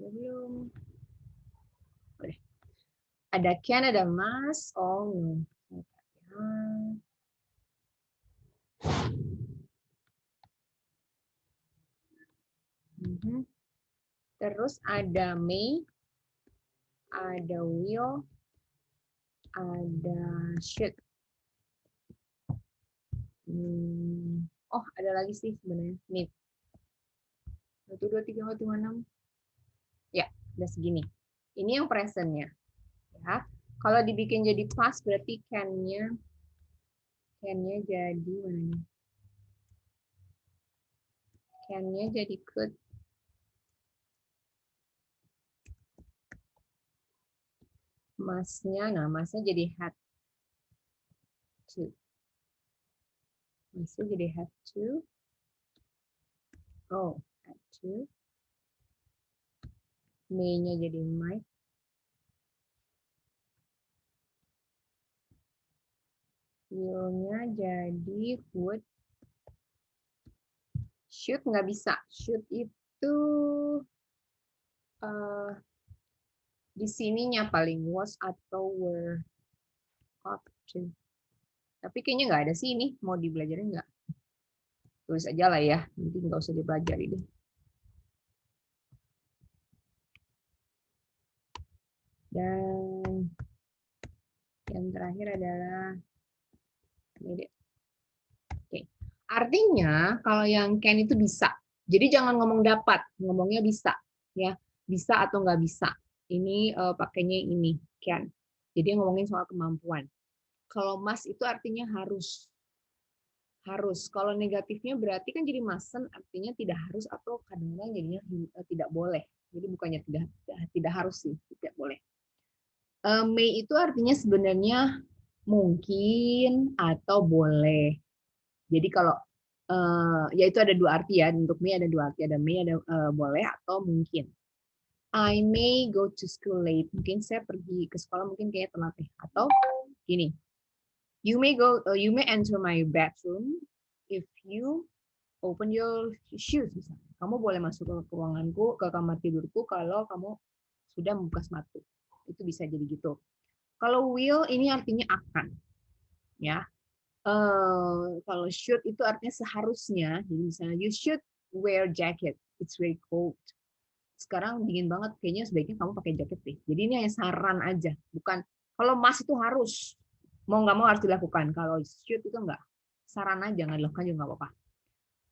Belum. Boleh. Ada can, ada must. Oh, no. Terus ada may, ada will, ada should. Oh, ada lagi sih sebenarnya. Need. 1, 2, 3, 4, 5, 6. Ya, udah segini. Ini yang present-nya. Ya. Kalau dibikin jadi past berarti can-nya jadi mana nih? Can-nya jadi could. Must-nya, nah must-nya jadi had to. Must-nya jadi had to. Oh, had to. May-nya jadi might. Will-nya jadi would. Should nggak bisa. Should itu di sininya paling was atau were. Up to. Tapi kayaknya nggak ada sih ini. Mau dibelajarin nggak? Tulis aja lah ya. Nanti nggak usah dipelajari deh. Dan yang terakhir adalah ini deh. Oke. Artinya kalau yang can itu bisa. Jadi jangan ngomong dapat, ngomongnya bisa, ya. Bisa atau nggak bisa. Ini pakainya ini can. Jadi ngomongin soal kemampuan. Kalau must itu artinya harus. Harus. Kalau negatifnya berarti kan jadi mustn't, artinya tidak harus atau kadang-kadang jadinya tidak boleh. Jadi bukannya tidak harus sih, tidak boleh. May itu artinya sebenarnya mungkin atau boleh. Jadi kalau ya itu ada dua arti ya, untuk may ada dua arti, ada may ada boleh atau mungkin. I may go to school late. Mungkin saya pergi ke sekolah mungkin kayak telat nih. Atau gini, you may enter my bedroom if you open your shoes. Misalnya. Kamu boleh masuk ke ruanganku, ke kamar tidurku kalau kamu sudah membuka sepatu. Itu bisa jadi gitu. Kalau will ini artinya akan, ya. Kalau should itu artinya seharusnya. Jadi misalnya you should wear jacket. It's very cold. Sekarang dingin banget, kayaknya sebaiknya kamu pakai jaket deh. Jadi ini hanya saran aja, bukan kalau must itu harus. Mau nggak mau harus dilakukan. Kalau should itu enggak. Saran aja, nggak dilakukan juga nggak apa-apa.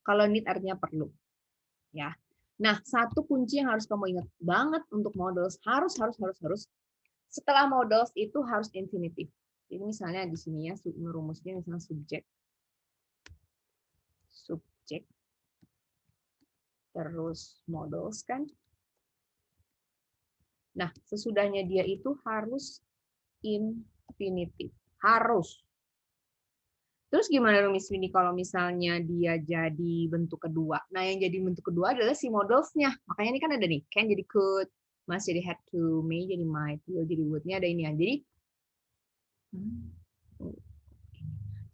Kalau need artinya perlu. Ya. Nah, satu kunci yang harus kamu ingat banget untuk modals harus. Setelah modals itu harus infinitive. Jadi misalnya di sini ya rumusnya misalnya subjek, terus modals kan. Nah, sesudahnya dia itu harus infinitive. Harus. Terus gimana dong Miss Winnie kalau misalnya dia jadi bentuk kedua? Nah, yang jadi bentuk kedua adalah si modalsnya. Makanya ini kan ada nih, can jadi could, must jadi had to, may jadi might, will jadi would-nya ada ini ya.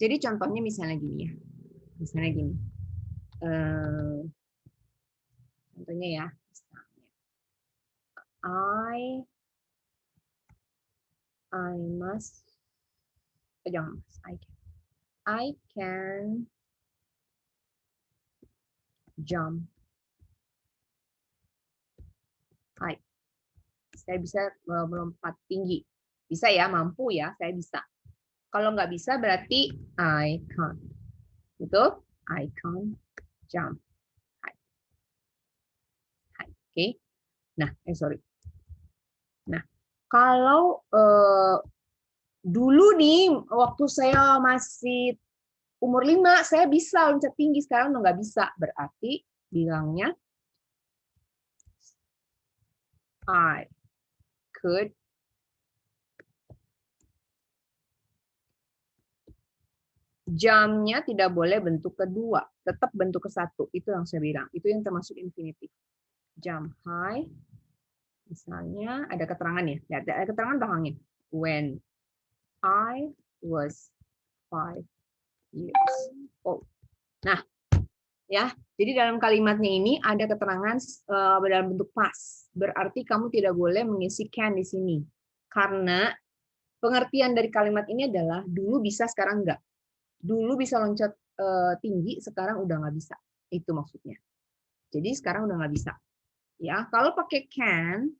Jadi contohnya misalnya gini ya. Misalnya gini. Contohnya ya. I must. Jangan mas. I can jump high. Saya bisa melompat tinggi. Bisa ya, mampu ya, saya bisa. Kalau nggak bisa berarti I can't. Betul? I can't jump high. Oke. Nah, sorry. Nah, kalau dulu nih waktu saya masih umur 5, saya bisa loncat tinggi, sekarang udah nggak bisa. Berarti bilangnya I could jamnya tidak boleh bentuk kedua, tetap bentuk ke satu. Itu yang saya bilang. Itu yang termasuk infinitive. Jump high. Misalnya ada keterangan ya. Ada keterangan belakangnya. When I was 5 years old. Nah, Ya, jadi dalam kalimatnya ini ada keterangan dalam bentuk past. Berarti kamu tidak boleh mengisi can di sini. Karena pengertian dari kalimat ini adalah dulu bisa, sekarang enggak. Dulu bisa loncat tinggi, sekarang udah nggak bisa. Itu maksudnya. Jadi sekarang udah nggak bisa. Ya, kalau pakai can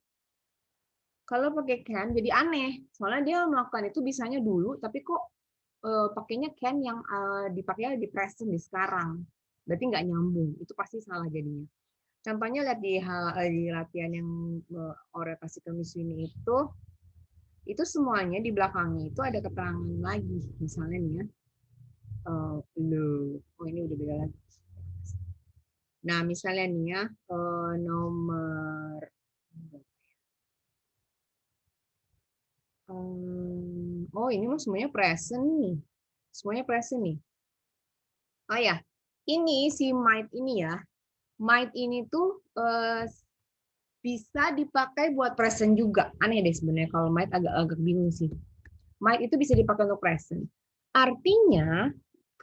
jadi aneh. Soalnya dia melakukan itu bisanya dulu, tapi kok pakainya can yang dipakai di present di sekarang. Berarti nggak nyambung. Itu pasti salah jadinya. Contohnya lihat di latihan yang orientasi ke Miss Winnie itu semuanya di belakangnya itu ada keterangan lagi. Misalnya nih ya, oh ini udah beda lagi. Nah, misalnya nih ya, nomor oh ini mah semuanya present nih. Semuanya present nih. Oh ya, ini si might ini ya. Might ini tuh bisa dipakai buat present juga. Aneh deh sebenarnya kalau might agak bingung sih. Might itu bisa dipakai untuk present. Artinya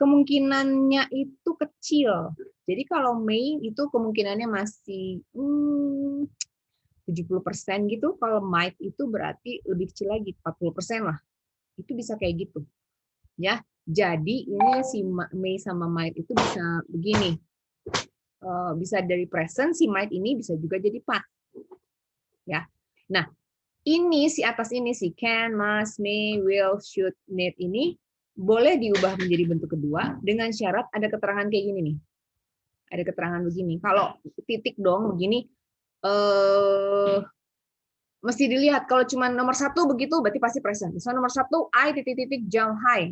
kemungkinannya itu kecil. Jadi kalau may itu kemungkinannya masih 70% gitu. Kalau might itu berarti lebih kecil lagi, 40% lah. Itu bisa kayak gitu. Ya. Jadi ini si may sama might itu bisa begini. Bisa dari present, si might ini bisa juga jadi past. Ya. Nah, ini si atas ini si can, must, may, will, should, need ini boleh diubah menjadi bentuk kedua dengan syarat ada keterangan kayak gini nih. Ada keterangan begini. Kalau titik dong begini mesti dilihat kalau cuma nomor satu begitu berarti pasti present. Misalnya nomor satu I titik-titik jump high.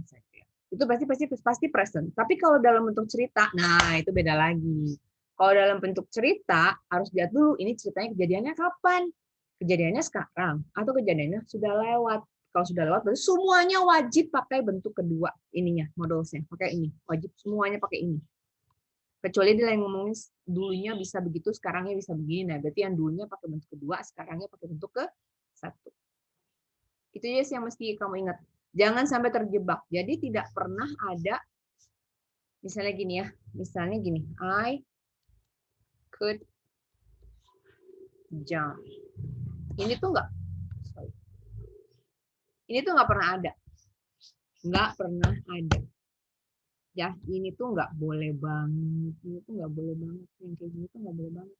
Itu pasti present. Tapi kalau dalam bentuk cerita, nah itu beda lagi. Kalau dalam bentuk cerita harus lihat dulu ini ceritanya kejadiannya kapan. Kejadiannya sekarang atau kejadiannya sudah lewat. Kalau sudah lewat berarti semuanya wajib pakai bentuk kedua ininya, modalnya. Pakai ini. Wajib semuanya pakai ini. Kecuali dia yang ngomongin dulunya bisa begitu, sekarangnya bisa begini. Nah, berarti yang dulunya pakai bentuk kedua, sekarangnya pakai bentuk ke satu. Itu aja sih yang mesti kamu ingat. Jangan sampai terjebak. Jadi tidak pernah ada, misalnya gini ya, misalnya gini, I could jump. Ini tuh nggak pernah ada. Nggak pernah ada. Ya, ini tuh nggak boleh banget. Ini tuh nggak boleh banget. Yang kayak gini tuh nggak boleh banget.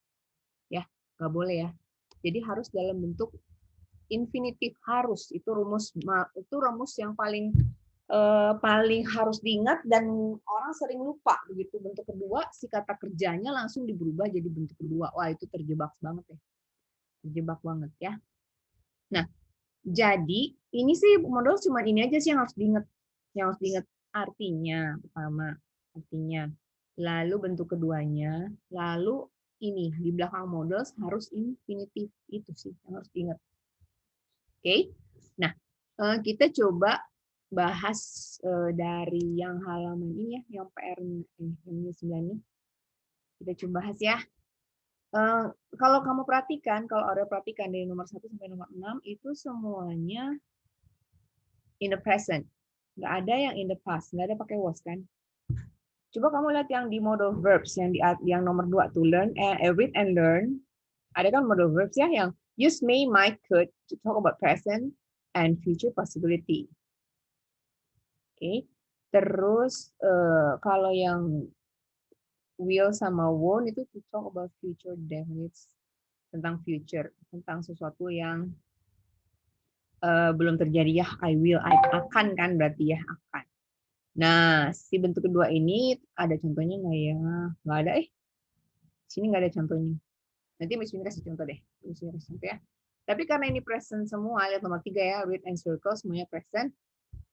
Ya, nggak boleh ya. Jadi harus dalam bentuk infinitif, harus. Itu rumus yang paling harus diingat dan orang sering lupa begitu. Bentuk kedua si kata kerjanya langsung berubah jadi bentuk kedua. Wah, itu terjebak banget ya. Terjebak banget ya. Nah, jadi ini sih modal cuma ini aja sih yang harus diingat. Yang harus diingat artinya pertama, artinya. Lalu bentuk keduanya, lalu ini di belakang modal harus infinitif. Itu sih yang harus diingat. Oke. Nah, kita coba bahas dari yang halaman ini ya, yang PR-nya yang 9 ini. Kita coba bahas ya. Kalau kamu perhatikan, kalau Aurel perhatikan dari nomor 1 sampai nomor 6 itu semuanya in the present. Nggak ada yang in the past, nggak ada pakai was kan. Coba kamu lihat yang di modal verbs yang nomor 2 to learn, read and learn. Ada kan modal verbs ya yang use may, might, could to talk about present and future possibility. Oke. Terus kalau yang will sama won't itu to talk about future definites, tentang future, tentang sesuatu yang belum terjadi ya, I will, I akan kan berarti ya akan. Nah, si bentuk kedua ini ada contohnya nggak ya? Nggak ada sini nggak ada contohnya. Nanti Miss Winnie kasih contoh deh. Miss Winnie kasih contoh ya. Tapi karena ini present semua, lihat nomor 3 ya, read and circle semuanya present.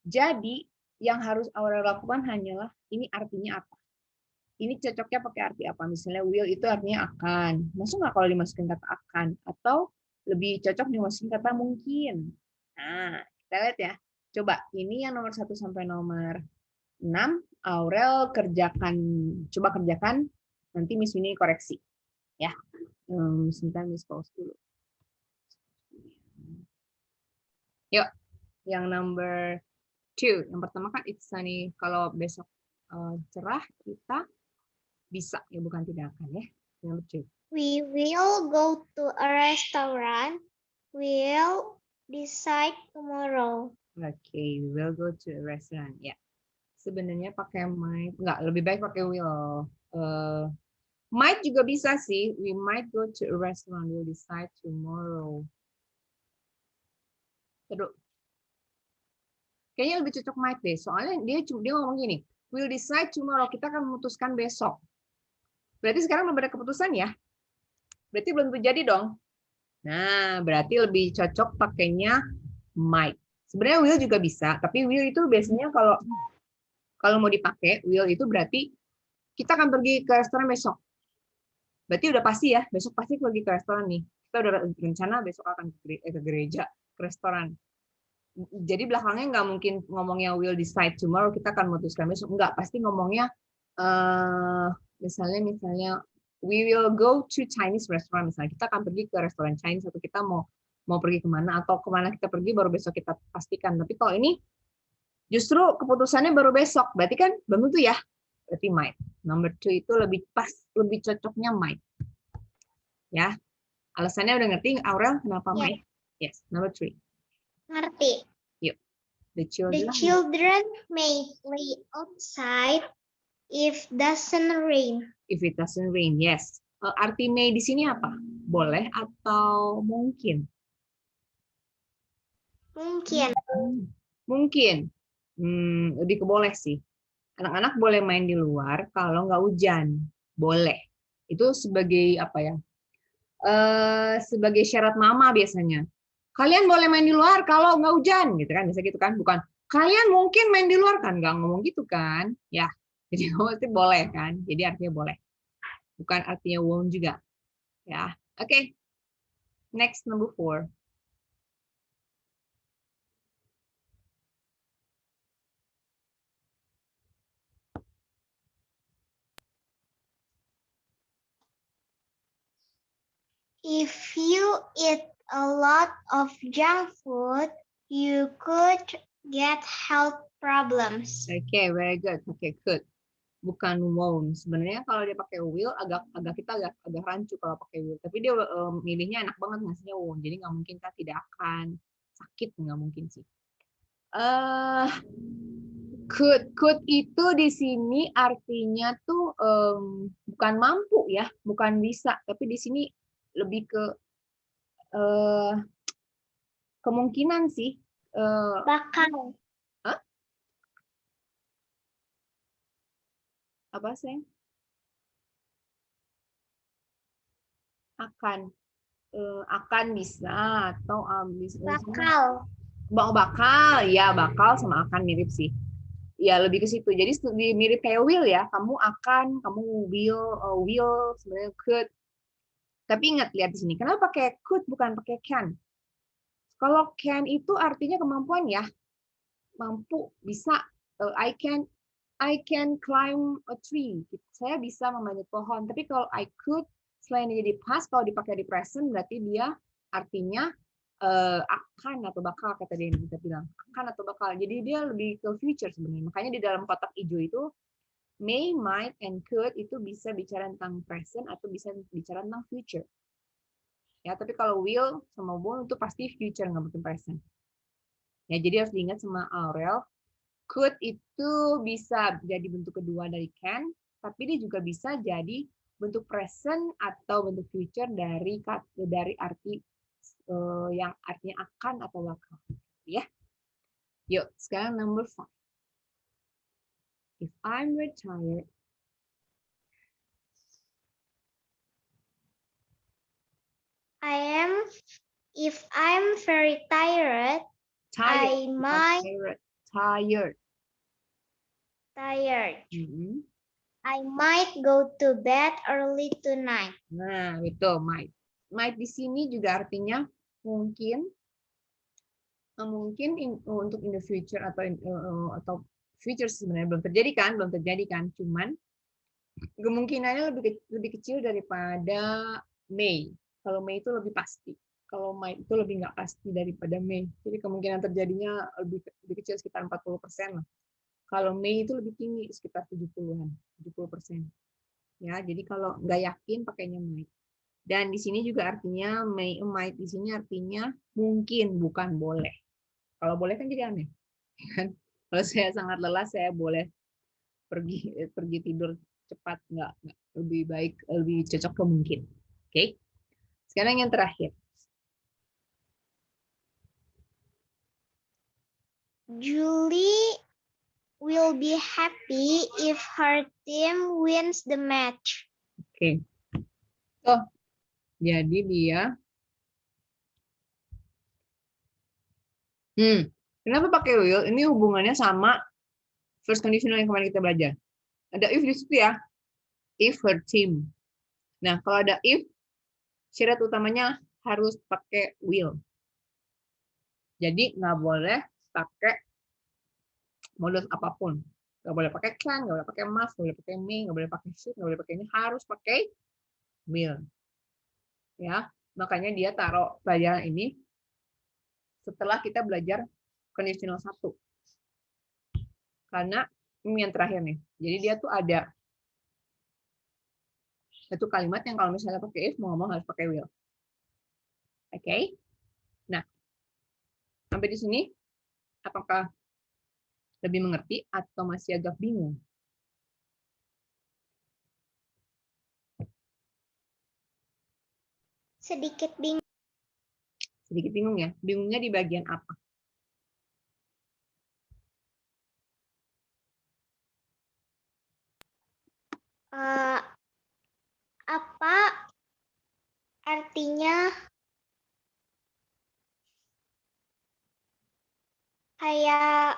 Jadi yang harus Aurel lakukan hanyalah ini artinya apa. Ini cocoknya pakai arti apa? Misalnya will itu artinya akan. Maksud nggak kalau dimasukin kata akan? Atau lebih cocok dimasukin kata mungkin? Nah, kita lihat ya. Coba, ini yang nomor 1 sampai nomor 6, Aurel kerjakan. Coba kerjakan, nanti Miss Winnie koreksi. Ya, sebentar Miss pause dulu. Yuk, yang number 2. Yang pertama kan it's sunny. Kalau besok cerah, kita Bisa, ya bukan tidak akan ya. Number 2. We will go to a restaurant. We'll decide tomorrow. Okay, we will go to a restaurant. Ya. Sebenarnya pakai might, enggak, lebih baik pakai will. Might juga bisa sih. We might go to a restaurant. We'll decide tomorrow. Terus, kayaknya lebih cocok might deh. Soalnya dia ngomong gini, we'll decide tomorrow. Kita akan memutuskan besok. Berarti sekarang belum ada keputusan ya? Berarti belum terjadi dong. Nah, berarti lebih cocok pakainya might. Sebenarnya will juga bisa, tapi will itu biasanya kalau mau dipakai, will itu berarti kita akan pergi ke restoran besok. Berarti udah pasti ya, besok pasti pergi ke restoran nih. Kita udah rencana besok akan ke gereja, ke restoran. Jadi belakangnya nggak mungkin ngomongnya will decide tomorrow, kita akan memutuskan besok. Nggak, pasti ngomongnya misalnya we will go to Chinese restaurant, misalnya kita akan pergi ke restoran Chinese, atau kita mau pergi kemana, atau kemana kita pergi baru besok kita pastikan. Tapi kalau ini justru keputusannya baru besok, berarti kan belum tentu ya, berarti might. Number 2 itu lebih pas, lebih cocoknya might. Ya, alasannya udah ngerti, Aurel, kenapa might? Yes, number 3. Ngerti. Yuk, the The children may play outside if doesn't rain. If it doesn't rain, yes. Arti may di sini apa? Boleh atau mungkin? Mungkin. Mungkin. Lebih ke boleh sih. Anak-anak boleh main di luar kalau nggak hujan. Boleh. Itu sebagai apa ya? Sebagai syarat mama biasanya. Kalian boleh main di luar kalau nggak hujan, gitu kan? Bisa gitu kan? Bukan kalian mungkin main di luar kan? Nggak ngomong gitu kan? Ya. Jadi itu boleh kan? Jadi artinya boleh. Bukan artinya won't juga. Ya. Oke. Next, number 4. If you eat a lot of junk food, you could get health problems. Okay, very good. Okay, good. Bukan won't. Sebenarnya kalau dia pakai will kita agak rancu kalau pakai will. Tapi dia milihnya enak banget ngasihnya won't. Jadi nggak mungkin kan tidak akan sakit, nggak mungkin sih. Could itu di sini artinya tuh bukan mampu ya, bukan bisa, tapi di sini lebih ke kemungkinan sih. Bakal. Hah? Apa sih? Akan bisa atau Bakal. bakal ya, bakal sama akan mirip sih ya, lebih ke situ. Jadi mirip kayak will ya, kamu will sebenarnya could. Tapi ingat, lihat di sini kenapa pakai could bukan pakai can. Kalau can itu artinya kemampuan ya, mampu, bisa. I can climb a tree. Saya bisa memanjat pohon. Tapi kalau I could, selain jadi past, kalau dipakai di present, berarti dia artinya akan atau bakal, kata dia yang kita bilang. Akan atau bakal. Jadi dia lebih ke future sebenarnya. Makanya di dalam kotak hijau itu, may, might, and could itu bisa bicara tentang present atau bisa bicara tentang future. Ya, tapi kalau will sama won't itu pasti future, nggak mungkin present. Ya, jadi harus diingat sama Aurel. Could itu bisa jadi bentuk kedua dari can, tapi dia juga bisa jadi bentuk present atau bentuk future dari arti yang artinya akan atau bakal. Ya. Yuk, sekarang number 5. If I'm retired, If I'm very tired, I might tired. I might go to bed early tonight. Nah, itu might. Might di sini juga artinya mungkin untuk in the future atau future sebenarnya belum terjadi kan, cuman kemungkinannya lebih kecil daripada May. Kalau May itu lebih pasti. Kalau May itu lebih nggak pasti daripada May. Jadi kemungkinan terjadinya lebih kecil, sekitar 40% lah. Kalau May itu lebih tinggi, sekitar 70%. Ya, jadi kalau nggak yakin pakainya might. Dan di sini juga artinya might di sini artinya mungkin, bukan boleh. Kalau boleh kan jadi aneh. Kan? Kalau saya sangat lelah, saya boleh pergi tidur cepat, nggak lebih baik, lebih cocok ke mungkin. Oke. Sekarang yang terakhir. Julie will be happy if her team wins the match. Oke. So, jadi dia kenapa pakai will? Ini hubungannya sama first conditional yang kemarin kita belajar. Ada if di situ ya. If her team. Nah, kalau ada if, syarat utamanya harus pakai will. Jadi nggak boleh pakai modus apapun. Nggak boleh pakai can, nggak boleh pakai must, nggak boleh pakai may, nggak boleh pakai should, nggak boleh pakai ini. Harus pakai will. Ya, makanya dia taruh pelajaran ini setelah kita belajar conditional 1. Karena ini yang terakhir nih. Jadi dia tuh ada satu kalimat yang kalau misalnya pakai if, mau ngomong harus pakai will. Oke? Nah, sampai di sini apakah lebih mengerti atau masih agak bingung? Sedikit bingung. Sedikit bingung ya? Bingungnya di bagian apa? Apa artinya kayak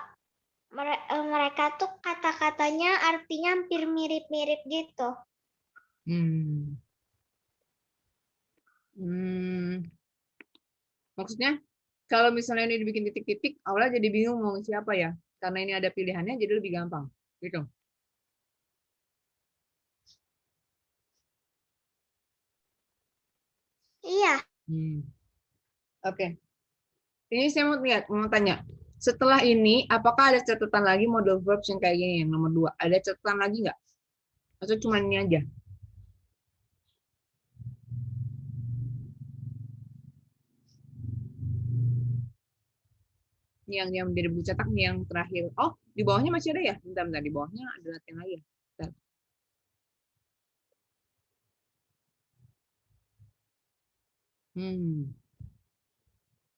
mereka tuh kata-katanya artinya hampir mirip-mirip gitu. Maksudnya kalau misalnya ini dibikin titik-titik, awalnya jadi bingung mau siapa ya? Karena ini ada pilihannya, jadi lebih gampang. Gitu. Iya. Oke. Ini saya mau tanya. Setelah ini, apakah ada catatan lagi model verbs yang kayak gini, yang nomor 2? Ada catatan lagi nggak? Atau cuma ini aja? Yang menjadi buku cetak nih yang terakhir. Oh, di bawahnya masih ada ya? Bentar, di bawahnya ada latihan lagi ya? Bentar.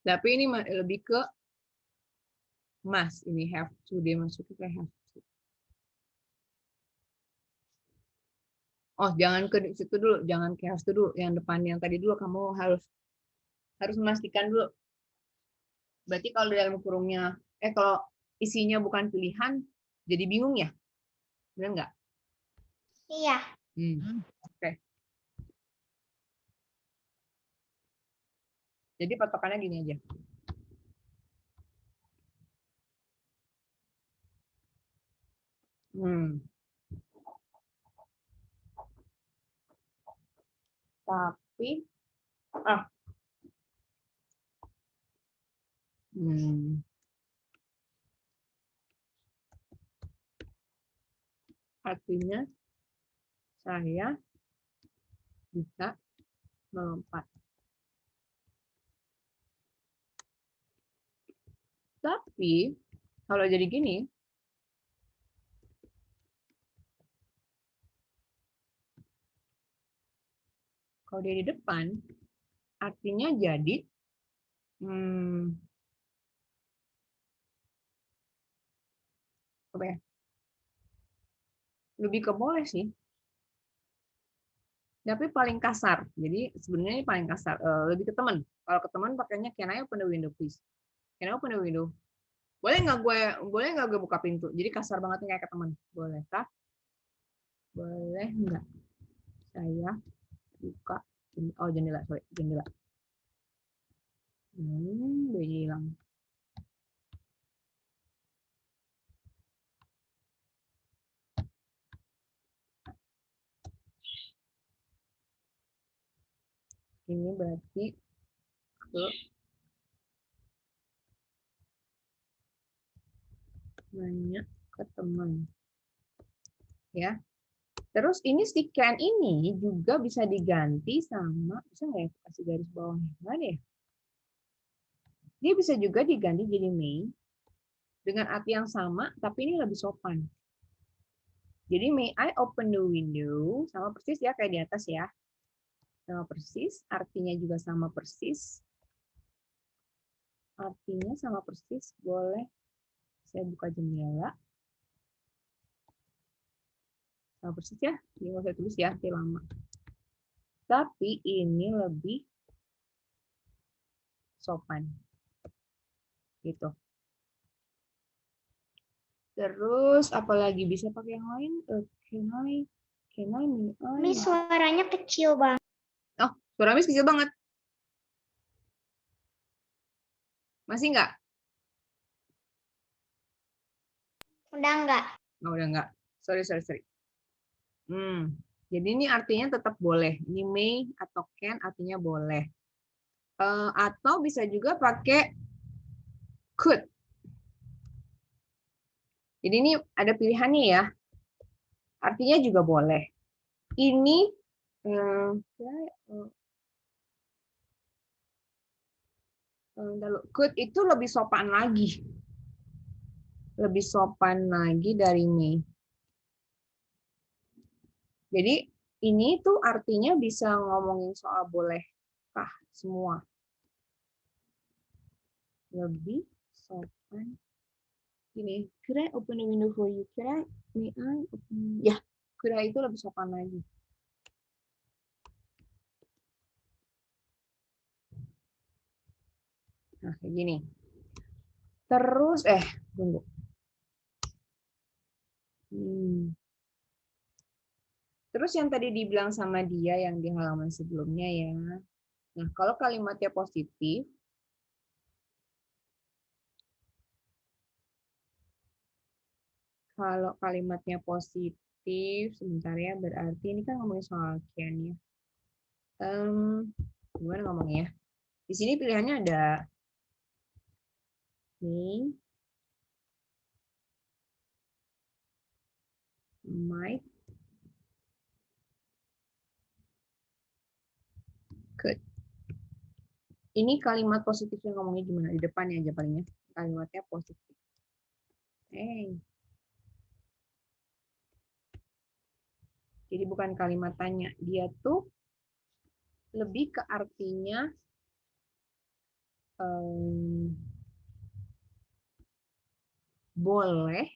Tapi ini lebih ke must. Ini have to, dia masuk ke have to. Oh, jangan ke situ dulu, jangan ke have to dulu. Yang depan yang tadi dulu kamu harus memastikan dulu. Berarti kalau dalam kurungnya, kalau isinya bukan pilihan, jadi bingung ya? Benar nggak? Iya. Oke. Jadi patokannya gini aja. Tapi, artinya saya bisa melompat. Tapi kalau jadi gini, kalau dia di depan, artinya jadi apa ya? Lebih ke boleh sih. Tapi paling kasar. Jadi sebenarnya ini paling kasar. Lebih ke teman. Kalau ke teman pakainya can I open the window please? Can I open the window? Boleh nggak gue buka pintu? Jadi kasar banget nih kayak ke teman. Boleh kah? Boleh nggak saya buka jendela, sorry, jendela. Udah hilang. Ini berarti ke nanya ke teman. Ya. Terus ini si can ini juga bisa diganti sama, bisa nggak ya kasih garis bawahnya? Nggak ada ya? Dia bisa juga diganti jadi may dengan arti yang sama, tapi ini lebih sopan. Jadi may I open the window, sama persis ya kayak di atas ya. Sama persis, artinya juga sama persis. Artinya sama persis, boleh saya buka jendela. Sama persis ya, ini nggak saya tulis ya, nanti lama. Tapi ini lebih sopan. Gitu. Terus apalagi bisa pakai yang lain? Can I, Miss, suaranya kecil banget. Oh, suara Miss kecil banget. Masih nggak? Udah enggak? Oh, udah nggak. Sorry. Jadi ini artinya tetap boleh. Ini may atau can artinya boleh. Atau bisa juga pakai could. Jadi ini ada pilihannya ya. Artinya juga boleh. Ini could itu lebih sopan lagi. Lebih sopan lagi dari may. Jadi ini tuh artinya bisa ngomongin soal bolehkah semua. Lebih sopan. Gini, could I open the window for you? May I open? Ya, could I itu lebih sopan lagi. Nah, kayak gini. Terus, tunggu. Terus yang tadi dibilang sama dia yang di halaman sebelumnya ya. Nah, kalau kalimatnya positif, sebentar ya, berarti ini kan ngomongin soal can ya. Gimana ngomongnya? Di sini pilihannya ada may, might, could. Ini kalimat positifnya ngomongnya gimana? Di depannya aja palingnya. Kalimatnya positif. Jadi bukan kalimat tanya. Dia tuh lebih ke artinya boleh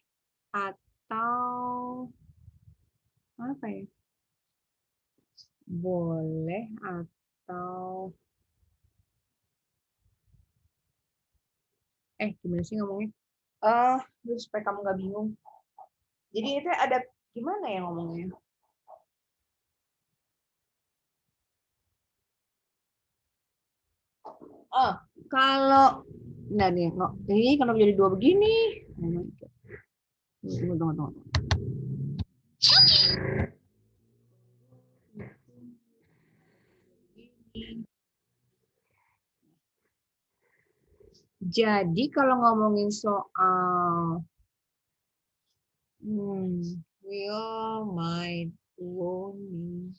atau apa ya? Boleh atau gimana sih ngomongnya? Supaya kamu nggak bingung. Jadi itu ada gimana ya ngomongnya? Kalau nah nih, ini kenapa jadi dua begini? Tunggu. Jadi kalau ngomongin soal will, might, won't.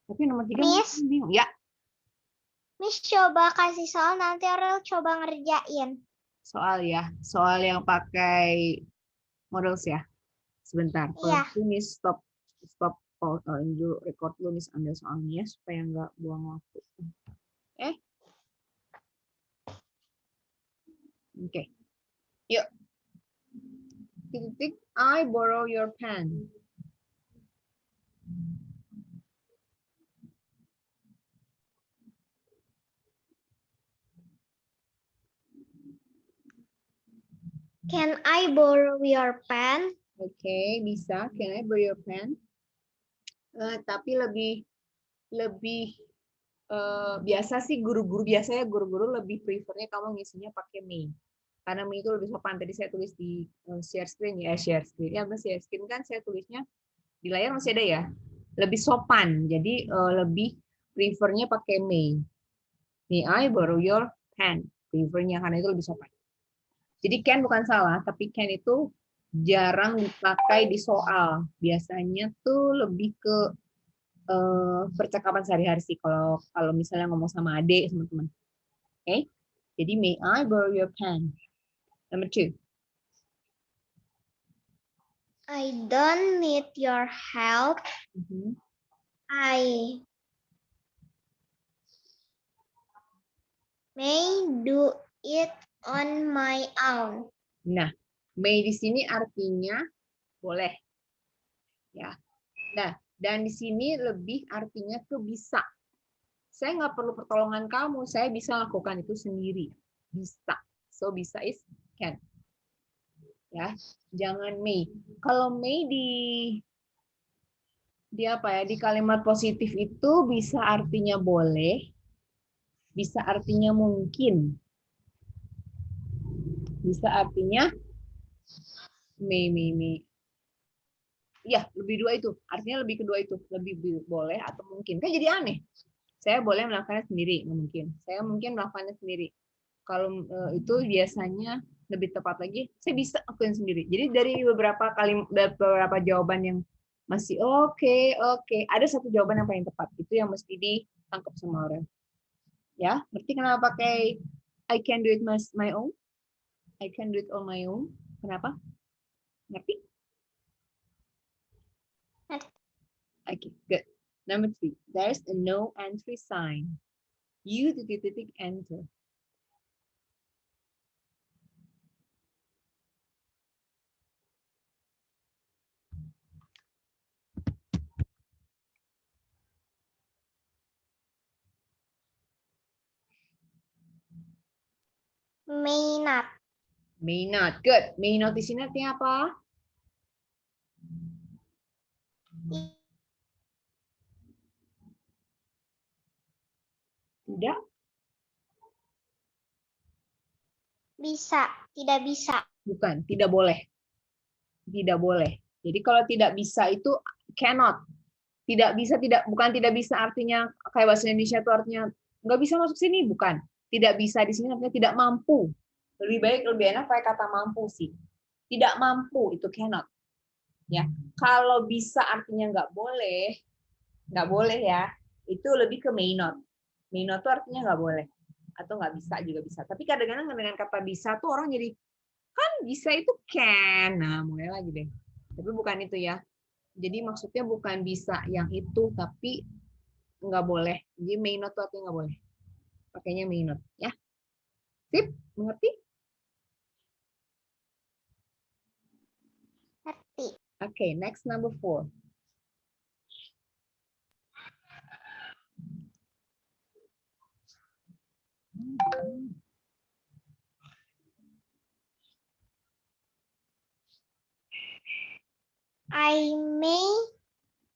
Tapi nomor 3 bingung. Ya. Miss coba kasih soal, nanti Aurel coba ngerjain. Soal ya, soal yang pakai models ya. Sebentar. Iya. Miss stop record dulu, Miss ambil soalnya supaya nggak buang waktu. Oke. Yuk. Titik, I borrow your pen. Can I borrow your pen? Oke, bisa. Can I borrow your pen? Tapi lebih biasa sih biasanya guru-guru lebih prefernya kamu ngisinya pakai me. Karena me itu lebih sopan. Tadi saya tulis di share screen ya, share screen. Ya, share screen kan saya tulisnya di layar masih ada ya. Lebih sopan. Jadi lebih prefernya pakai me. May I borrow your pen? Prefernya karena itu lebih sopan. Jadi can bukan salah, tapi can itu jarang dipakai di soal. Biasanya tuh lebih ke percakapan sehari-hari sih kalau kalau misalnya ngomong sama adik sama teman. Oke? Jadi may I borrow your pen? Number 2. I don't need your help. I may do it on my own. Nah, may di sini artinya boleh. Ya. Nah, dan di sini lebih artinya ke bisa. Saya nggak perlu pertolongan kamu, saya bisa lakukan itu sendiri. Bisa. So bisa is can. Ya, jangan may. Kalau may di apa ya? Di kalimat positif itu bisa artinya boleh, bisa artinya mungkin. Bisa artinya may. Iya, lebih dua itu. Artinya lebih kedua itu. Lebih boleh atau mungkin. Kan jadi aneh. Saya boleh melakukannya sendiri, mungkin. Saya mungkin melakukannya sendiri. Kalau itu biasanya lebih tepat lagi, saya bisa lakukan sendiri. Jadi dari beberapa jawaban yang masih oke, ada satu jawaban yang paling tepat. Itu yang mesti ditangkap sama orang. Ya, ngerti kenapa pakai I can do it my own? I can do it on my own. Kenapa? Ngerti? Okay, good. Number 3, there's a no entry sign. You titik enter. May not. May not. Good. May not di sini artinya apa? Tidak. Bisa, tidak bisa. Bukan, tidak boleh. Tidak boleh. Jadi kalau tidak bisa itu cannot. Tidak bisa, bukan tidak bisa artinya kayak bahasa Indonesia itu artinya nggak bisa masuk sini, bukan. Tidak bisa di sini artinya tidak mampu. Lebih enak pakai kata mampu sih. Tidak mampu itu cannot. Ya, kalau bisa artinya nggak boleh ya. Itu lebih ke may not. May not itu artinya nggak boleh atau nggak bisa juga bisa. Tapi kadang-kadang dengan kata bisa tuh orang jadi kan bisa itu can. Nah, mulai lagi deh. Tapi bukan itu ya. Jadi maksudnya bukan bisa yang itu, tapi nggak boleh. Jadi may not itu artinya nggak boleh. Pakainya may not ya. Sip, mengerti? Ngerti. Okay, next number 4. I may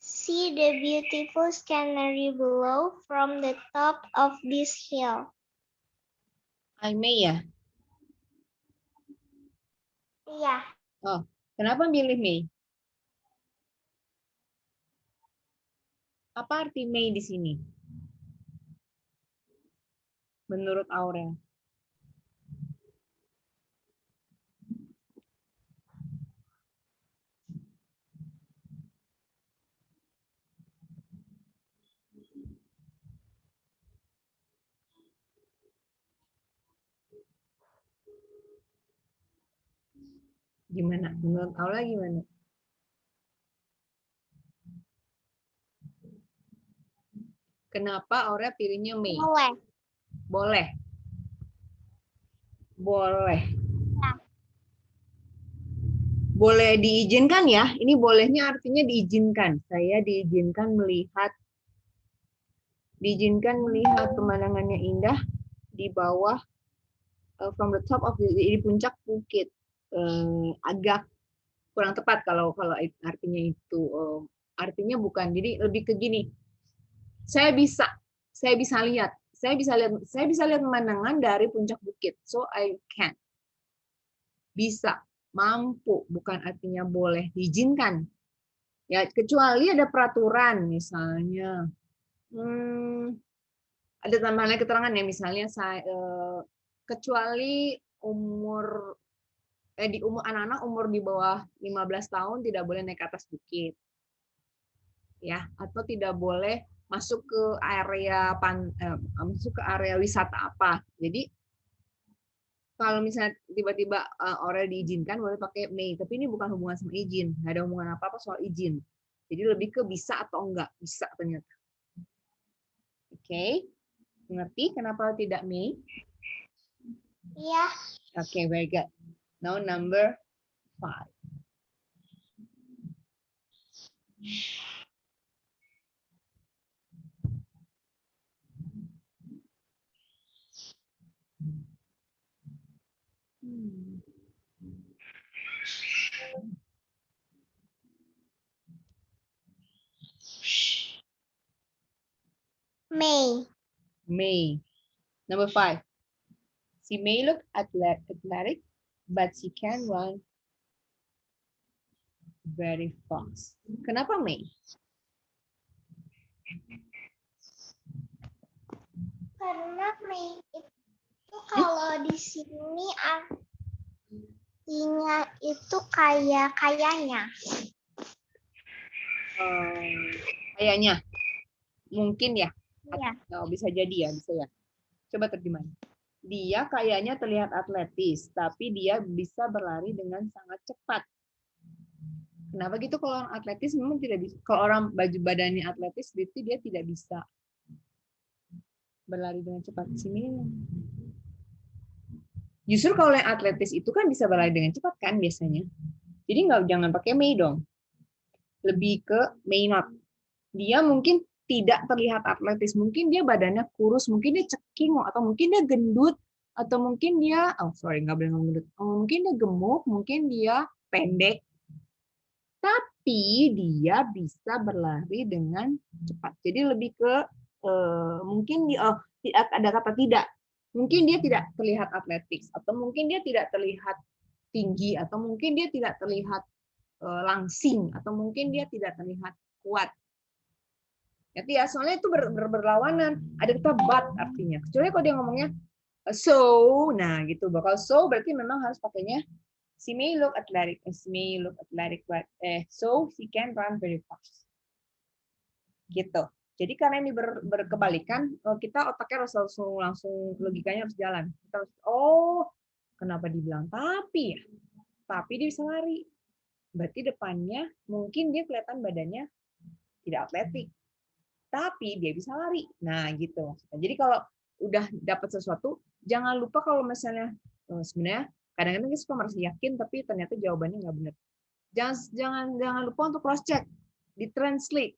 see the beautiful scenery below from the top of this hill. I may ya. Iya. Oh, kenapa milih may? Apa arti may di sini? Menurut Aurel. Gimana? Menurut Aurel gimana? Kenapa Aurel pilihnya may? Boleh. Boleh. Boleh. Boleh diizinkan ya. Ini bolehnya artinya diizinkan. Saya diizinkan melihat pemandangannya indah di bawah from the top of di puncak bukit. Agak kurang tepat kalau artinya itu artinya bukan. Jadi lebih ke gini. Saya bisa lihat pemandangan dari puncak bukit. So I can. Bisa, mampu, bukan artinya boleh, diizinkan. Ya, kecuali ada peraturan misalnya. Ada tambahan keterangan ya misalnya kecuali umur di anak-anak umur di bawah 15 tahun tidak boleh naik ke atas bukit. Ya, atau tidak boleh masuk ke area wisata apa. Jadi kalau misalnya tiba-tiba orang diizinkan boleh pakai may, tapi ini bukan hubungan sama izin, nggak ada hubungan apa-apa soal izin. Jadi lebih ke bisa atau enggak, bisa ternyata. Oke, mengerti kenapa tidak may? Iya. Okay, very good. Now number 5. May. May. Number 5. She may look athletic, but she can run very fast. Kenapa May? Karena May itu kalau di sini artinya itu kayaknya. Kayaknya. Mungkin ya. Iya. Oh, bisa jadi ya, bisa ya. Coba terjemahin. Dia kayaknya terlihat atletis, tapi dia bisa berlari dengan sangat cepat. Kenapa gitu? Kalau orang atletis memang tidak bisa. Kalau orang baju badannya atletis, berarti dia tidak bisa berlari dengan cepat. Sini. Justru kalau yang atletis itu kan bisa berlari dengan cepat kan biasanya. Jadi jangan pakai may dong. Lebih ke may not. Dia mungkin tidak terlihat atletis, mungkin dia badannya kurus, mungkin dia ceking, atau mungkin dia gendut, atau mungkin dia, nggak boleh ngomong gendut, mungkin dia gemuk, mungkin dia pendek, tapi dia bisa berlari dengan cepat. Jadi lebih ke mungkin dia ada kata tidak, mungkin dia tidak terlihat atletis, atau mungkin dia tidak terlihat tinggi, atau mungkin dia tidak terlihat langsing, atau mungkin dia tidak terlihat kuat. Jadi ya, soalnya itu berlawanan. Ada kata but artinya. Kecuali kalau dia ngomongnya so, nah gitu. Bakal so berarti memang harus pakainya she may look athletic, but so she can run very fast. Gitu. Jadi karena ini berkebalikan, kita otaknya harus langsung logikanya harus jalan. Kita harus, kenapa dibilang tapi ya? Tapi dia bisa lari. Berarti depannya mungkin dia kelihatan badannya tidak atletik, tapi dia bisa lari. Nah, gitu. Jadi kalau udah dapat sesuatu, jangan lupa kalau misalnya sebenarnya kadang-kadang kita suka merasa yakin, tapi ternyata jawabannya nggak benar. Jangan lupa untuk cross check, di translate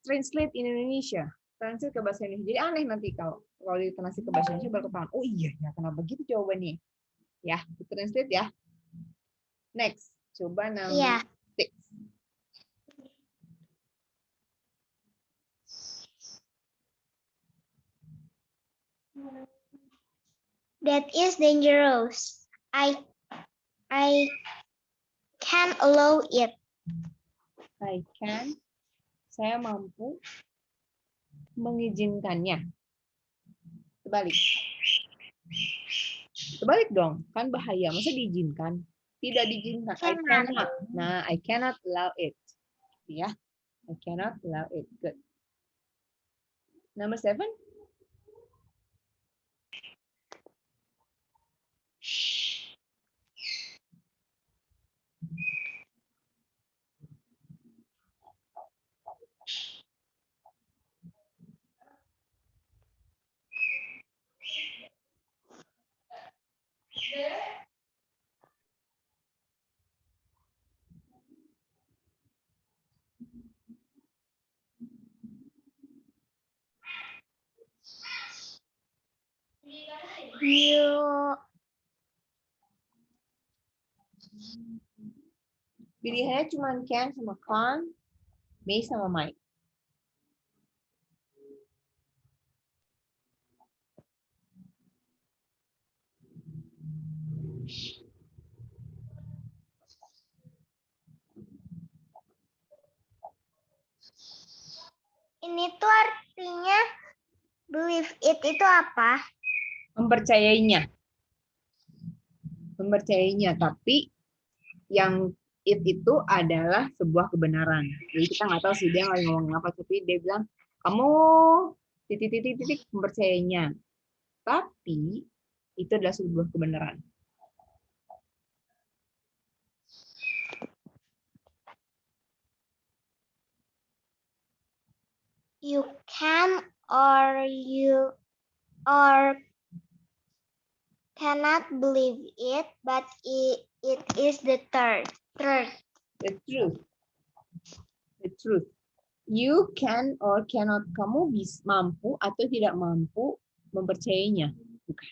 in Indonesia, translate ke bahasa Indonesia. Jadi aneh nanti kalau ditranslate ke bahasa Indonesia baru ketahuan. Oh iya ya, kenapa gitu jawabannya? Ya, di translate ya. Next, coba number 6. That is dangerous. I can allow it. Saya mampu mengizinkannya. Terbalik dong, kan bahaya. Masa diizinkan? Tidak diizinkan. I cannot. Nah, I cannot allow it. Ya, I cannot allow it. Good. Number 7. Pilihannya cuma can sama can't, may sama might. Ini tuh artinya believe it itu apa? Mempercayainya. Tapi yang it itu adalah sebuah kebenaran. Jadi kita nggak tahu sih dia lagi ngomong apa, tapi dia bilang kamu titik mempercayainya. Tapi itu adalah sebuah kebenaran. You can or cannot believe it, but it is the truth. The truth. The truth. You can or cannot. Kamu bisa mampu atau tidak mampu mempercayainya. Bukan.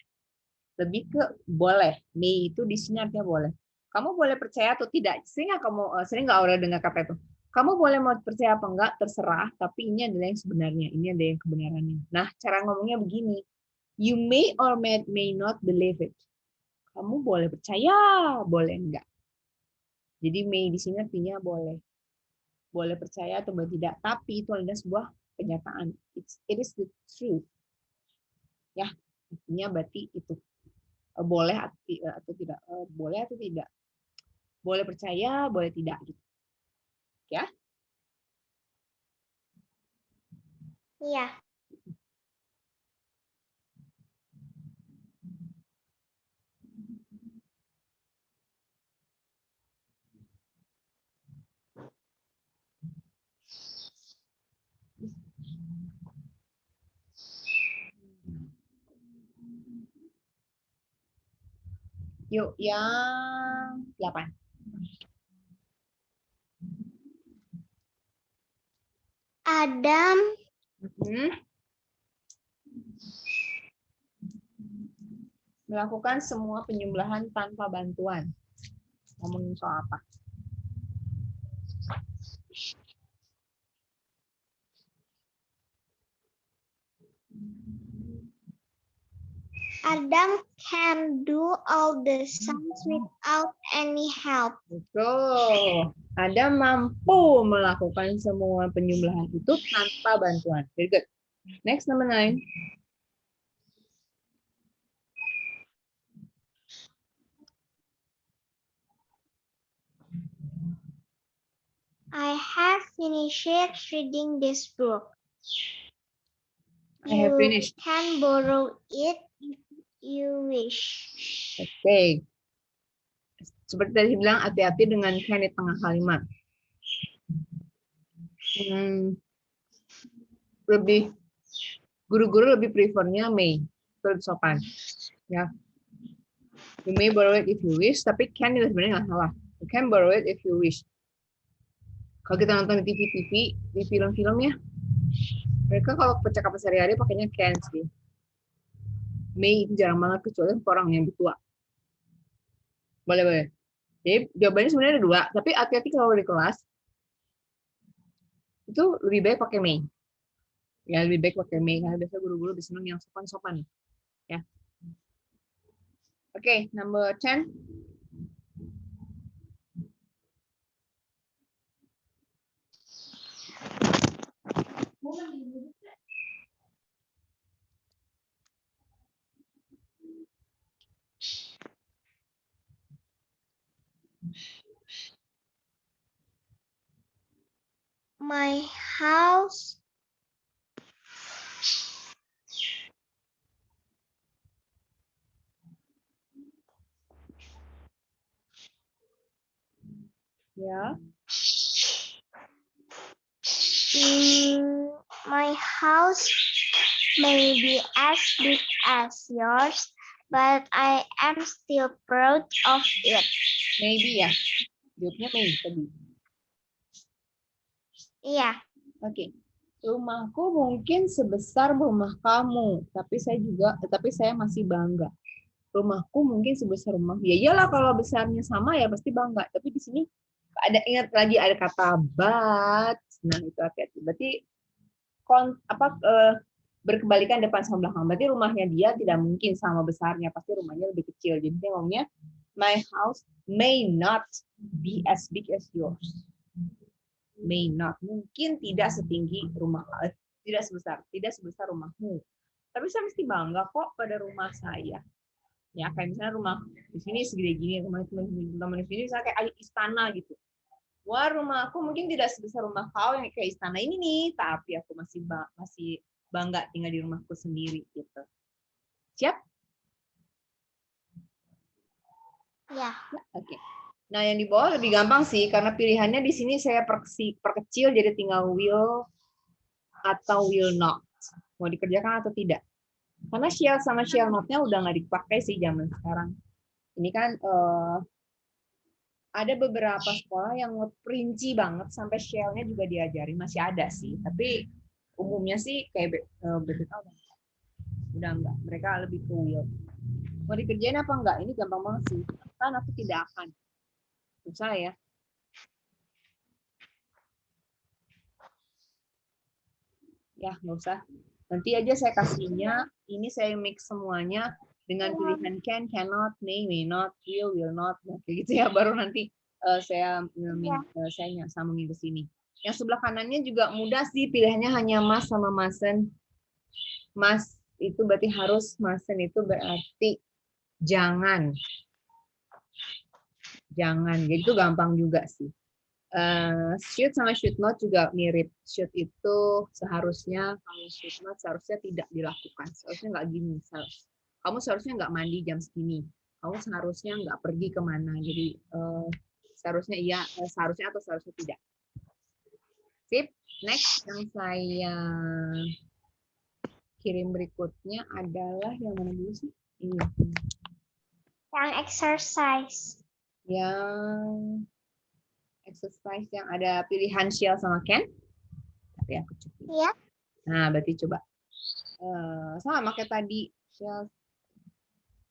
Lebih ke boleh. May itu di sini artinya boleh. Kamu boleh percaya atau tidak. Sering nggak orang dengar kata itu? Kamu boleh mau percaya apa enggak, terserah. Tapi ini adalah yang sebenarnya. Ini ada yang kebenarannya. Nah, cara ngomongnya begini. You may or may not believe it. Kamu boleh percaya, boleh enggak. Jadi may di sini artinya boleh. Boleh percaya atau boleh tidak. Tapi itu adalah sebuah kenyataan. It is the truth. Ya, artinya berarti itu boleh atau tidak. Boleh atau tidak. Boleh percaya, boleh tidak. Gitu. Ya. Iya. Yuk, yang 8. Adam melakukan semua penyembelihan tanpa bantuan. Ngomongin soal apa? Adam can do all the sums without any help. Betul. Adam mampu melakukan semua penyembelihan itu tanpa bantuan. Very good. Next, number 9. I have finished reading this book. I have finished. You can borrow it if you wish. Oke. Seperti tadi bilang, hati-hati dengan can di tengah kalimat. Lebih guru-guru lebih prefernya may, lebih sopan. Ya. You may borrow it if you wish, tapi can itu sebenarnya nggak salah. You can borrow it if you wish. Kalau kita nonton di TV, di film-film ya, mereka kalau percakapan sehari-hari pakainya can sih. May itu jarang banget, kecuali orang yang tua. Boleh. Jadi jawabannya sebenarnya ada 2, tapi hati-hati kalau di kelas itu lebih baik pakai may. Ya lebih baik pakai may karena biasanya guru-guru lebih senang yang sopan-sopan. Ya. Oke, number 10. My house Ya. My house may be as big as yours, but I am still proud of it. Maybe ya. Jawabnya may tadi. Iya. Oke. Rumahku mungkin sebesar rumah kamu, tapi saya masih bangga. Rumahku mungkin sebesar rumah. Ya iyalah kalau besarnya sama ya pasti bangga. Tapi di sini ingat lagi ada kata but. Nah, itu hati-hati. Berarti berkebalikan depan sama belakang. Berarti rumahnya dia tidak mungkin sama besarnya, pasti rumahnya lebih kecil. Jadi dia ngomongnya my house may not be as big as yours. May not, mungkin tidak setinggi rumah, tidak sebesar rumahmu. Tapi saya mesti bangga kok pada rumah saya. Ya, kayak misalnya rumah di sini segede gini, rumah teman-teman di sini misalnya kayak istana gitu. Wah, rumah aku mungkin tidak sebesar rumah kau yang kayak istana ini nih, tapi aku masih bangga tinggal di rumahku sendiri gitu. Siap? Ya. Oke. Nah, yang di bawah lebih gampang sih karena pilihannya di sini saya perkecil jadi tinggal will atau will not. Mau dikerjakan atau tidak. Karena shall sama shall not-nya udah nggak dipakai sih zaman sekarang. Ini kan ada beberapa sekolah yang perinci banget sampai shell-nya juga diajari, masih ada sih. Tapi umumnya sih kayak BPK udah enggak. Mereka lebih ke will. Mau dikerjain apa enggak? Ini gampang banget sih. Kan aku tidak akan. Susah ya. Ya, nggak usah. Nanti aja saya kasihnya, ini saya mix semuanya dengan pilihan can, cannot, may not, will not, kayak gitu ya. Baru nanti saya sambungin ke sini. Yang sebelah kanannya juga mudah sih, pilihannya hanya must sama mustn't. Must itu berarti harus, mustn't itu berarti jangan. Jangan, jadi itu gampang juga sih. Should sama should not juga mirip. Should itu seharusnya, kalau should not seharusnya tidak dilakukan. Seharusnya nggak gini. Kamu seharusnya nggak mandi jam segini. Kamu seharusnya nggak pergi kemana. Jadi seharusnya iya, seharusnya atau seharusnya tidak. Sip. Next yang saya kirim berikutnya adalah yang mana dulu sih? Ini. Yang exercise. Yang exercise yang ada pilihan shall sama can. Tapi aku coba. Iya. Nah, berarti coba. Sama kayak tadi. Shall.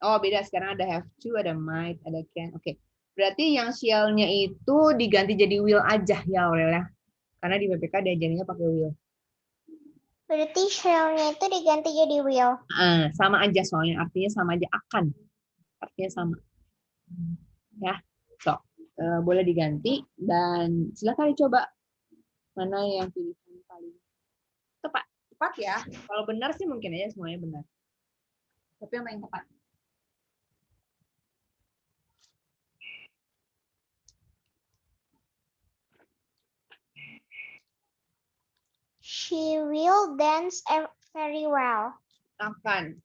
Oh, beda. Sekarang ada have to, ada might, ada can. Oke. Berarti yang shall-nya itu diganti jadi will aja ya, Aurel ya. Karena di BPK diajarinnya pakai will. Berarti shall-nya itu diganti jadi will. Sama aja soalnya. Artinya sama aja. Akan. Artinya sama. Ya. So, boleh diganti. Dan silakan dicoba. Mana yang pilihan paling tepat. Tepat ya. Kalau benar sih mungkin aja semuanya benar. Tapi yang paling tepat. She will dance very well. Akan.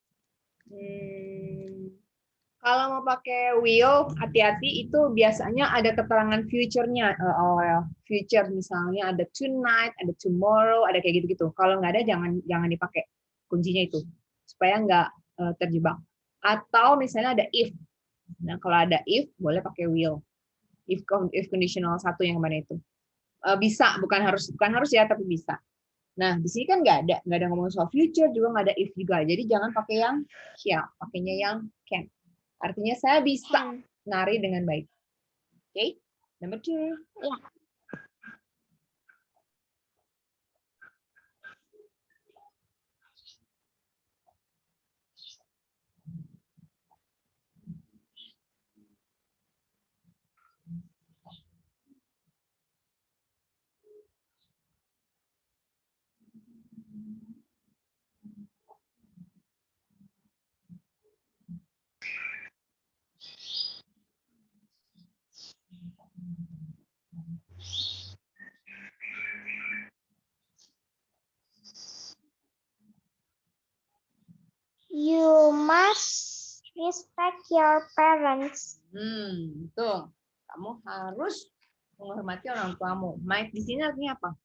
Kalau mau pakai will, hati-hati itu biasanya ada keterangan future-nya. Future misalnya ada tonight, ada tomorrow, ada kayak gitu-gitu. Kalau nggak ada jangan dipakai kuncinya itu supaya nggak terjebak. Atau misalnya ada if. Nah kalau ada if boleh pakai will. If conditional satu yang mana itu bisa, bukan harus ya tapi bisa. Nah di sini kan nggak ada ngomong soal future juga nggak ada if juga. Jadi jangan pakai yang shall, pakainya yang can. Artinya saya bisa nari dengan baik. Oke, number 2. Ya. You must respect your parents. Betul. Kamu harus menghormati orang tuamu. Might di sini artinya apa?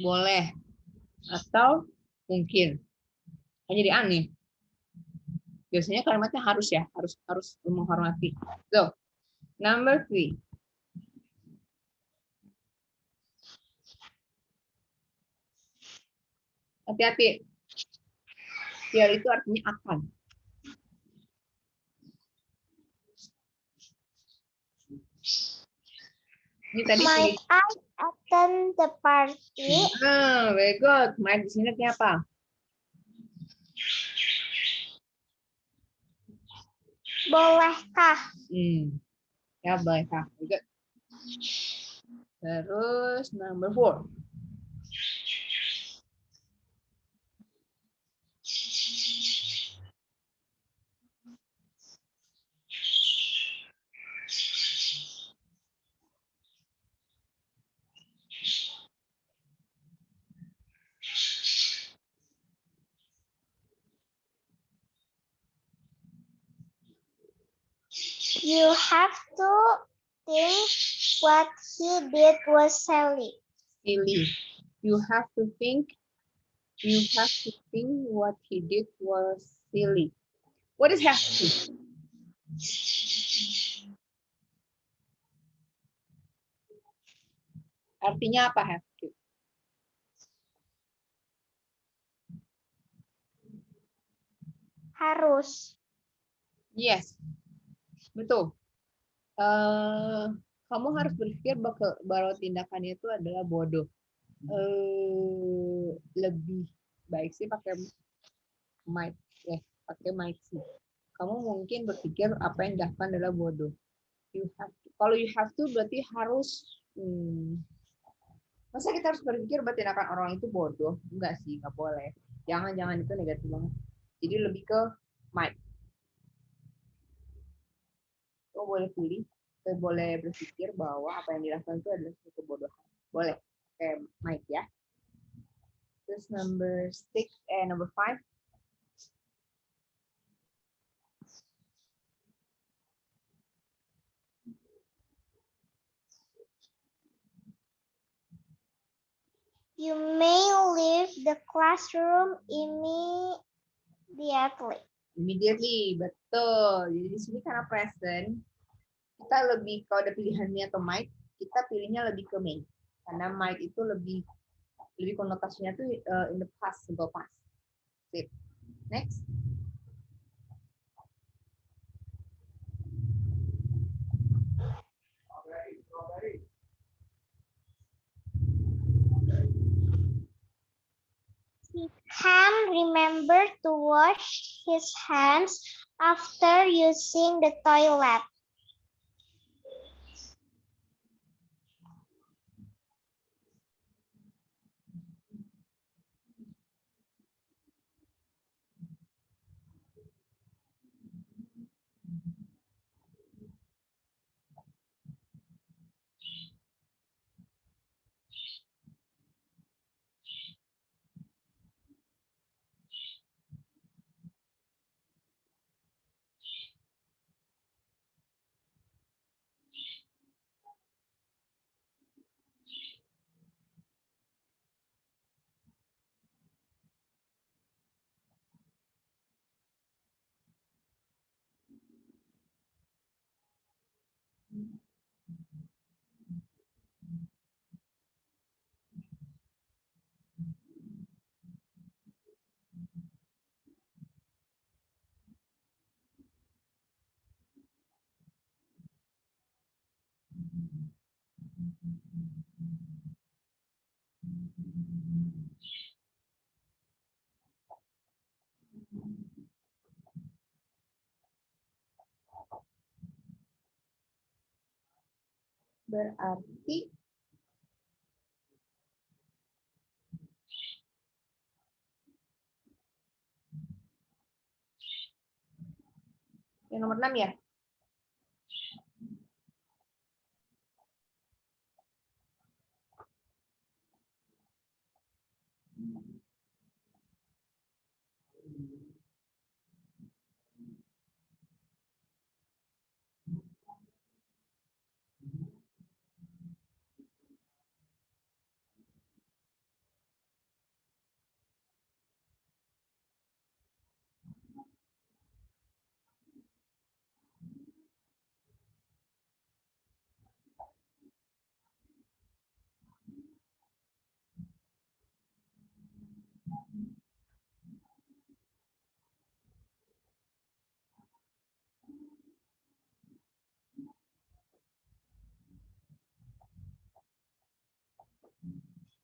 Boleh atau mungkin. Jadi aneh. Biasanya kalimatnya harus ya, harus menghormati. So, number 3. Hati-hati. Shall itu artinya akan. Ini tadi Might I attend the party? Very good. Might di sini artinya apa? Bolehkah? Ya, bolehkah. Very good. Terus number 4. You have to think what he did was silly. Silly. You have to think. You have to think what he did was silly. What is have to? Artinya apa have to? Harus. Yes, betul. Kamu harus berpikir bahwa tindakannya itu adalah bodoh. Lebih baik sih pakai might, pakai might sih. Kamu mungkin berpikir apa yang dilakukan adalah bodoh. You have to. Kalau you have to berarti harus. Masa kita harus berpikir bahwa tindakan orang itu bodoh? Enggak sih, nggak boleh. Jangan itu negatif banget. Jadi lebih ke might. Kamu boleh pilih, boleh berpikir bahwa apa yang dilakukan itu adalah suatu kebodohan. Boleh, kayak might ya. Terus number 5. You may leave the classroom immediately. Immediately, betul. Jadi di sini karena present, kita lebih kalau ada pilihannya atau might, kita pilihnya lebih ke may. Karena might itu lebih konotasinya tuh in the past, simple past. Sip. Next. Ham remembered to wash his hands after using the toilet. Berarti yang nomor 6 ya?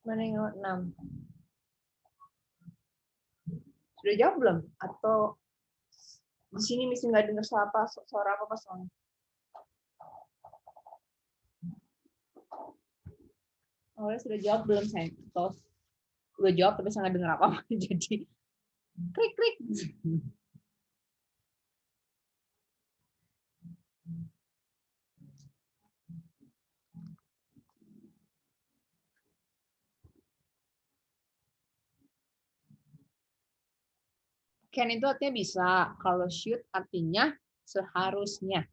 Mana yang nomor 6? Sudah jawab belum? Atau di sini mesti nggak dengar suara apa soalnya? Awalnya sudah jawab belum saya? Atau udah jawab tapi saya nggak dengar apa-apa jadi klik klik. Can itu artinya bisa, kalau should artinya seharusnya.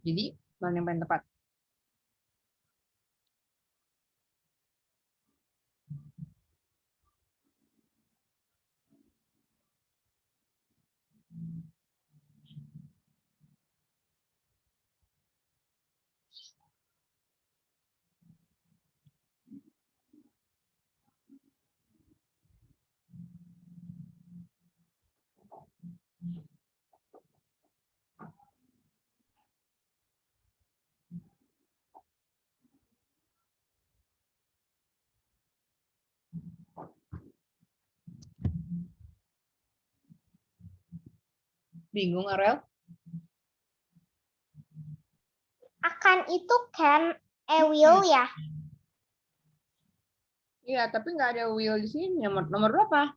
Jadi mana yang paling tepat? Bingung, Arel? Akan itu can, will ya. Iya, tapi nggak ada will di sini. Nomor berapa?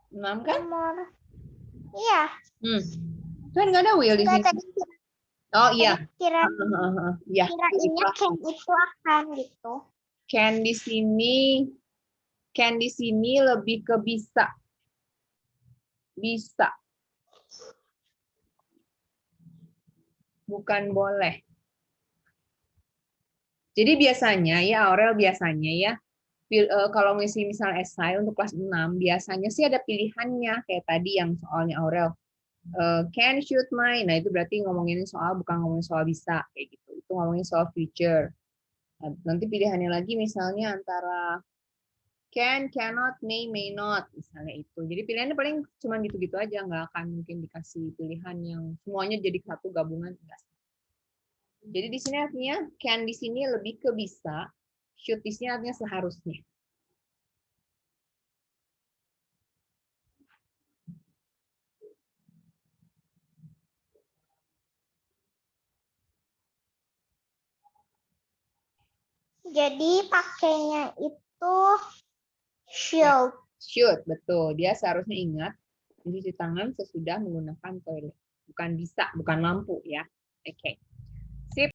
6 kan? Nomor. Iya. Kan nggak ada will di Enggak, sini. tadi Oh iya. kira Ya. kirainnya can itu akan gitu. Can di sini lebih ke bisa. Bisa. Bukan boleh. Jadi biasanya ya Aurel biasanya ya kalau ngisi misal esai untuk kelas 6 biasanya sih ada pilihannya kayak tadi yang soalnya Aurel can shoot my, nah itu berarti ngomongin soal bukan ngomongin soal bisa kayak gitu, itu ngomongin soal future. Nah, nanti pilihannya lagi misalnya antara can, cannot, may not misalnya itu. Jadi pilihannya paling cuma gitu-gitu aja, nggak akan mungkin dikasih pilihan yang semuanya jadi satu gabungan enggak. Jadi di sini artinya can di sini lebih ke bisa, should di sini artinya seharusnya. Jadi pakainya itu should. Should, betul. Dia seharusnya ingat mencuci tangan sesudah menggunakan toilet. Bukan bisa, bukan lampu ya. Oke.